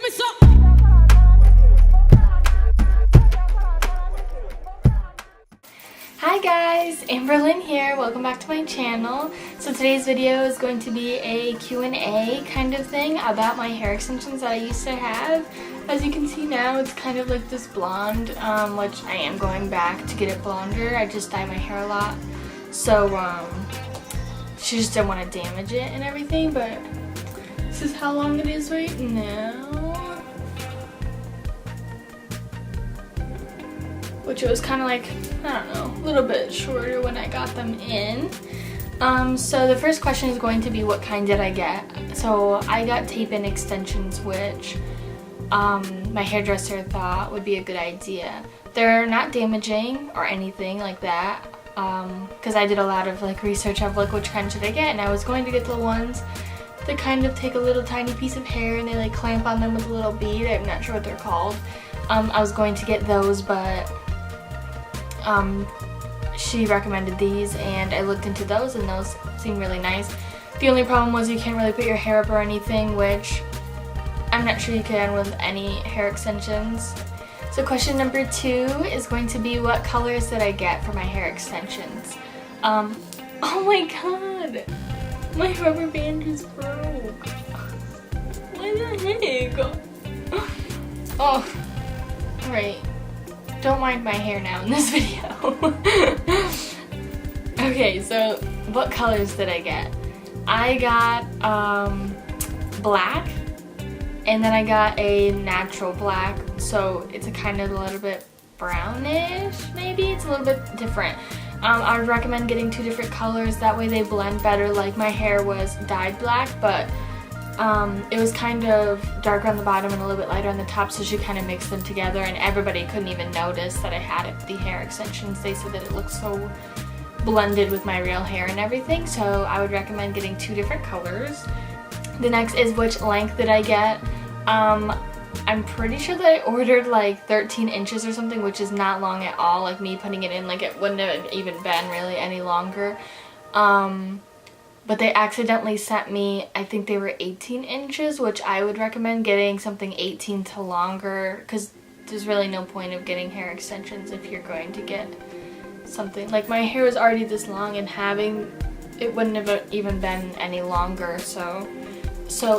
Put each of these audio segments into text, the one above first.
Give me some. Hi guys, Amberlyn here. Welcome back to my channel. So today's video is going to be a Q&A kind of thing about my hair extensions that I used to have. As you can see now, it's kind of like this blonde, which I am going back to get it blonder. I just dye my hair a lot. So she just didn't want to damage it and everything, but this is how long it is right now. Which it was kind of like, I don't know, a little bit shorter when I got them in. So the first question is going to be, what kind did I get? So I got tape-in extensions, which my hairdresser thought would be a good idea. They're not damaging or anything like that, because I did a lot of like research of like which kind should I get, and I was going to get the ones that kind of take a little tiny piece of hair and they like clamp on them with a little bead. I'm not sure what they're called. I was going to get those, but she recommended these and I looked into those and those seem really nice. The only problem was you can't really put your hair up or anything, which I'm not sure you can with any hair extensions. So question number 2 is going to be, what colors did I get for my hair extensions? Oh my god! My rubber band just broke. What the heck? Oh, right. Don't mind my hair now in this video. Okay, so what colors did I get? I got black, and then I got a natural black, so it's a kind of a little bit brownish, maybe? It's a little bit different. I would recommend getting 2 different colors, that way they blend better. Like my hair was dyed black, but it was kind of darker on the bottom and a little bit lighter on the top, so she kind of mixed them together and everybody couldn't even notice that I had the hair extensions. They said that it looked so blended with my real hair and everything, so I would recommend getting 2 different colors. The next is, which length did I get? I'm pretty sure that I ordered like 13 inches or something, which is not long at all. Like me putting it in, like it wouldn't have even been really any longer. But they accidentally sent me, I think they were 18 inches, which I would recommend getting something 18 to longer, because there's really no point of getting hair extensions if you're going to get something. Like my hair was already this long, and having it wouldn't have even been any longer, so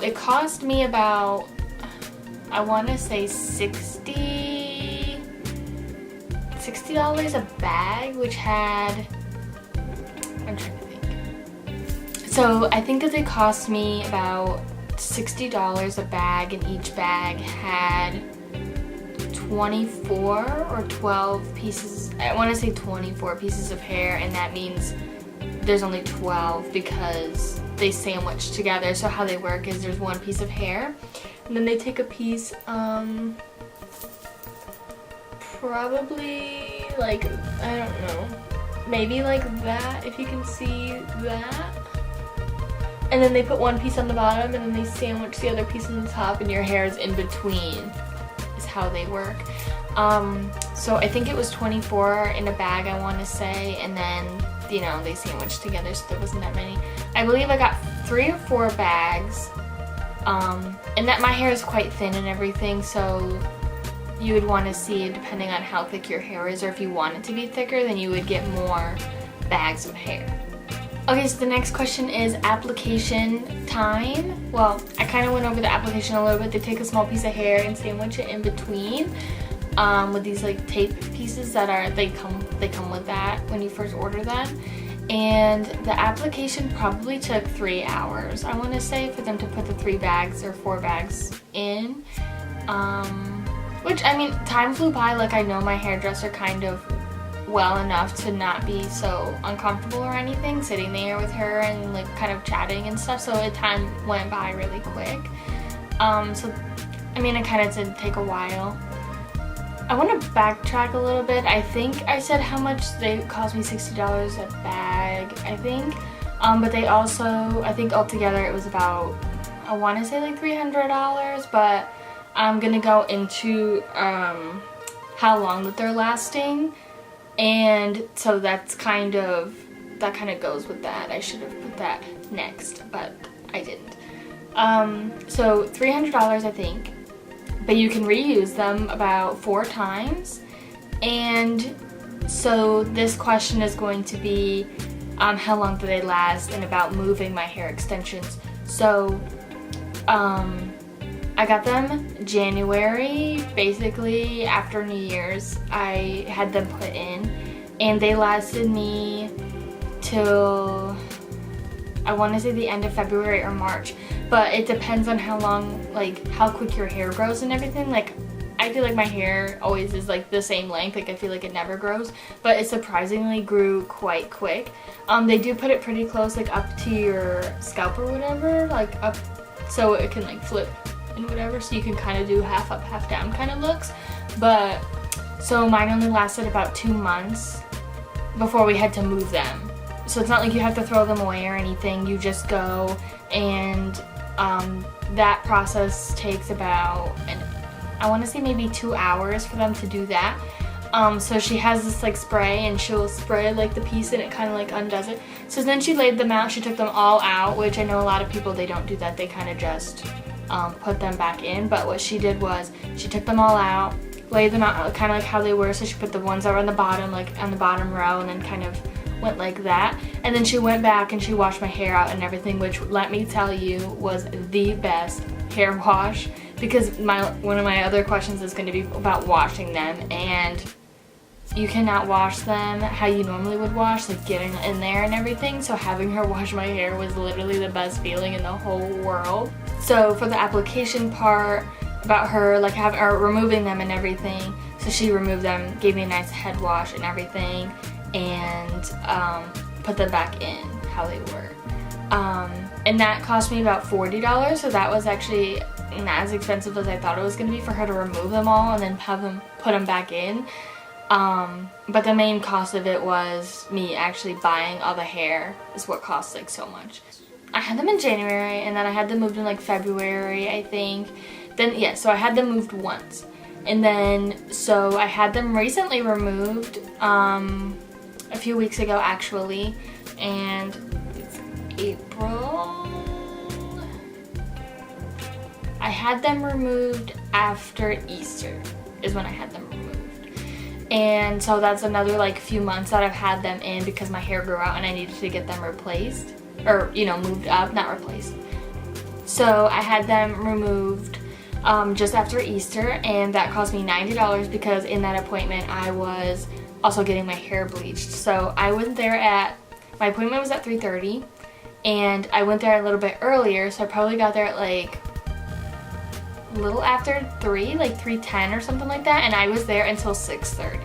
it cost me about, I want to say $60 a bag, which had, I'm trying to think. So I think that they cost me about $60 a bag, and each bag had 24 or 12 pieces, I want to say 24 pieces of hair, and that means there's only 12 because they sandwich together. So how they work is there's one piece of hair, and then they take a piece, probably like, I don't know, maybe like that, if you can see that. And then they put one piece on the bottom, and then they sandwich the other piece on the top, and your hair is in between, is how they work. So I think it was 24 in a bag, I want to say, and then, you know, they sandwiched together, so there wasn't that many. I believe I got 3 or 4 bags, and that my hair is quite thin and everything, so you would want to see, depending on how thick your hair is, or if you want it to be thicker, then you would get more bags of hair. Okay, so the next question is application time. Well, I kind of went over the application a little bit. They take a small piece of hair and sandwich it in between with these like tape pieces that are, they come with that when you first order them. And the application probably took 3 hours, I want to say, for them to put the 3 bags or 4 bags in. Which, I mean, time flew by. Like, I know my hairdresser kind of well enough to not be so uncomfortable or anything, sitting there with her and like kind of chatting and stuff, so the time went by really quick. So I mean, it kind of did take a while. I want to backtrack a little bit. I think I said how much they cost me, $60 a bag, I think, but they also, I think altogether it was about, I want to say like $300, but I'm gonna go into how long that they're lasting. And so that's kind of, that kind of goes with that. I should have put that next, but I didn't. So $300, I think. but you can reuse them about 4 times. And so this question is going to be how long do they last, and about moving my hair extensions. So I got them January, basically after New Year's. I had them put in, and they lasted me till, I want to say, the end of February or March, but it depends on how long, like how quick your hair grows and everything. Like I feel like my hair always is like the same length, like I feel like it never grows, but it surprisingly grew quite quick. They do put it pretty close, like up to your scalp or whatever, like up so it can like flip and whatever, so you can kind of do half up half down kind of looks. But so mine only lasted about 2 months before we had to move them. So it's not like you have to throw them away or anything. You just go, and that process takes about I want to say maybe 2 hours for them to do that. So she has this like spray, and she'll spray like the piece, and it kind of like undoes it. So then she laid them out. She took them all out, which I know a lot of people, they don't do that. They kind of just put them back in. But what she did was she took them all out, laid them out kind of like how they were. So she put the ones that were on the bottom, like on the bottom row, and then kind of went like that. And then she went back and she washed my hair out and everything, which, let me tell you, was the best hair wash, because one of my other questions is going to be about washing them, and you cannot wash them how you normally would wash, like getting in there and everything. So having her wash my hair was literally the best feeling in the whole world. So for the application part, about her like removing them and everything, so she removed them, gave me a nice head wash and everything, and put them back in how they were. And that cost me about $40, so that was actually not as expensive as I thought it was going to be for her to remove them all and then put them back in. But the main cost of it was me actually buying all the hair, is what cost like so much. I had them in January, and then I had them moved in like February, I think. Then yeah, so I had them moved once, and then so I had them recently removed a few weeks ago actually, and it's April. I had them removed after Easter is when I had them removed. And so that's another like few months that I've had them in, because my hair grew out and I needed to get them replaced, or you know, moved up, not replaced. So I had them removed just after Easter, and that cost me $90, because in that appointment I was also getting my hair bleached. So I went there my appointment was at 3:30, and I went there a little bit earlier, so I probably got there at like a little after 3, like 3:10 or something like that, and I was there until 6:30.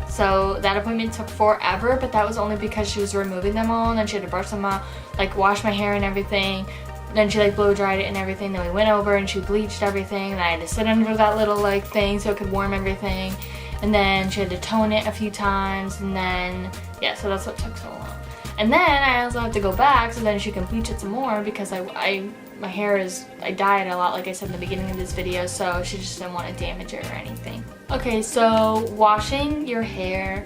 So that appointment took forever, but that was only because she was removing them all, and then she had to brush them out, like wash my hair and everything. Then she like blow dried it and everything. Then we went over and she bleached everything, and I had to sit under that little like thing so it could warm everything. And then she had to tone it a few times, and then yeah, so that's what took so long. And then I also have to go back so then she can bleach it some more, because my hair I dye it a lot, like I said in the beginning of this video, so she just didn't want to damage it or anything. Okay, so washing your hair,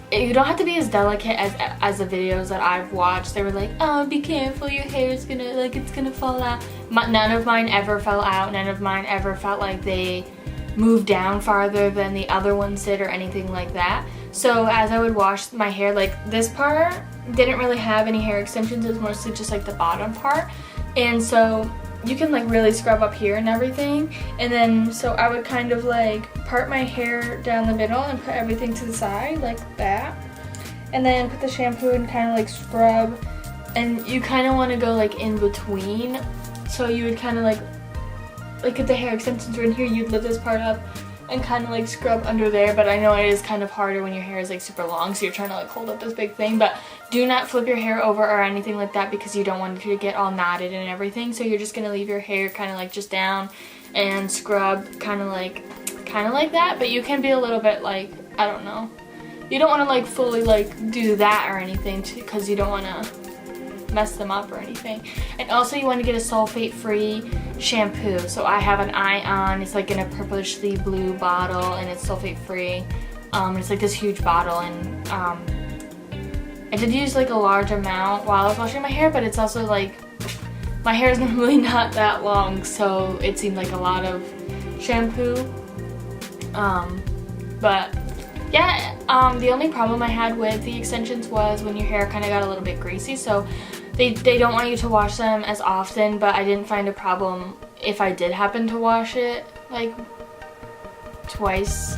you don't have to be as delicate as the videos that I've watched. They were like, oh, be careful, your hair is gonna, like, it's gonna fall out. None of mine ever fell out. None of mine ever felt like they moved down farther than the other ones did or anything like that. So as I would wash my hair, like this part didn't really have any hair extensions. It was mostly just like the bottom part. And so you can like really scrub up here and everything. And then so I would kind of like part my hair down the middle and put everything to the side like that. And then put the shampoo and kind of like scrub. And you kind of want to go like in between. So you would kind of like if the hair extensions were in here, you'd lift this part up and kind of like scrub under there. But I know it is kind of harder when your hair is like super long, so you're trying to like hold up this big thing. But do not flip your hair over or anything like that, because you don't want it to get all knotted and everything. So you're just gonna leave your hair kind of like just down and scrub kind of like that. But you can be a little bit like, I don't know, you don't want to like fully like do that or anything, because you don't want to mess them up or anything. And also you want to get a sulfate free shampoo. So I have an Ion. It's like in a purplishly blue bottle, and it's sulfate free. It's like this huge bottle, and I did use like a large amount while I was washing my hair, but it's also like my hair is normally not that long, so it seemed like a lot of shampoo. But yeah, the only problem I had with the extensions was when your hair kind of got a little bit greasy, so they don't want you to wash them as often, but I didn't find a problem if I did happen to wash it like twice,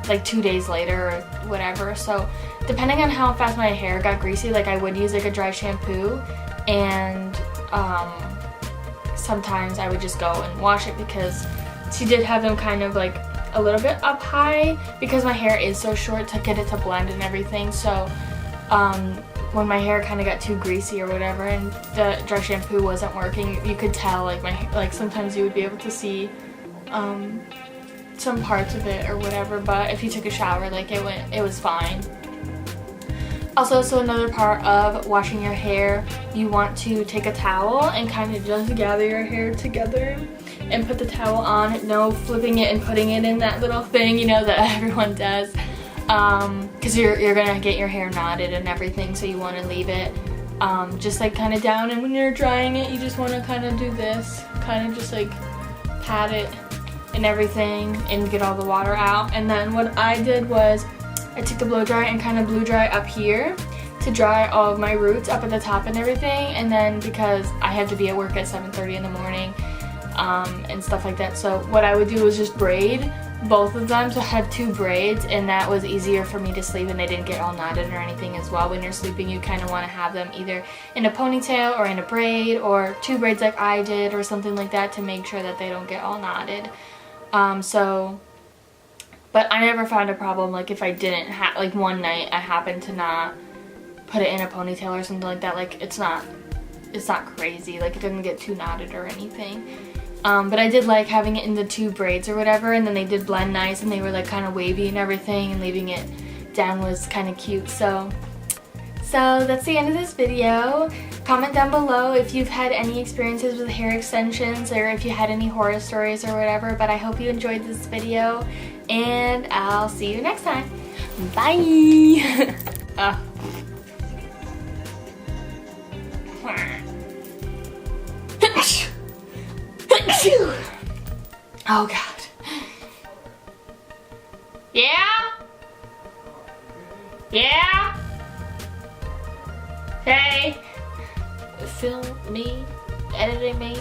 like 2 days later or whatever. So depending on how fast my hair got greasy, like I would use like a dry shampoo, and sometimes I would just go and wash it because she did have them kind of like a little bit up high because my hair is so short to get it to blend and everything. So when my hair kind of got too greasy or whatever and the dry shampoo wasn't working, you could tell like sometimes you would be able to see some parts of it or whatever, but if you took a shower, like it was fine. Also, so another part of washing your hair, you want to take a towel and kind of just gather your hair together and put the towel on. No flipping it and putting it in that little thing, you know, that everyone does, because you're gonna get your hair knotted and everything, so you want to leave it just like kind of down, and when you're drying it, you just want to kind of do this, kind of just like pat it and everything and get all the water out. And then what I did was I took the blow dryer and kind of blew dry up here to dry all of my roots up at the top and everything. And then because I had to be at work at 7:30 in the morning and stuff like that, so what I would do was just braid both of them. So I had 2 braids, and that was easier for me to sleep, and they didn't get all knotted or anything as well. When you're sleeping, you kind of want to have them either in a ponytail or in a braid, or 2 braids like I did or something like that, to make sure that they don't get all knotted. But I never found a problem, like if I didn't have, like one night I happened to not put it in a ponytail or something like that, like it's not crazy, like it didn't get too knotted or anything. But I did like having it in the 2 braids or whatever, and then they did blend nice and they were like kind of wavy and everything, and leaving it down was kind of cute. So that's the end of this video. Comment down below if you've had any experiences with hair extensions, or if you had any horror stories or whatever. But I hope you enjoyed this video, and I'll see you next time. Bye! Oh god. Yeah? Yeah? Hey? Film me, editing me.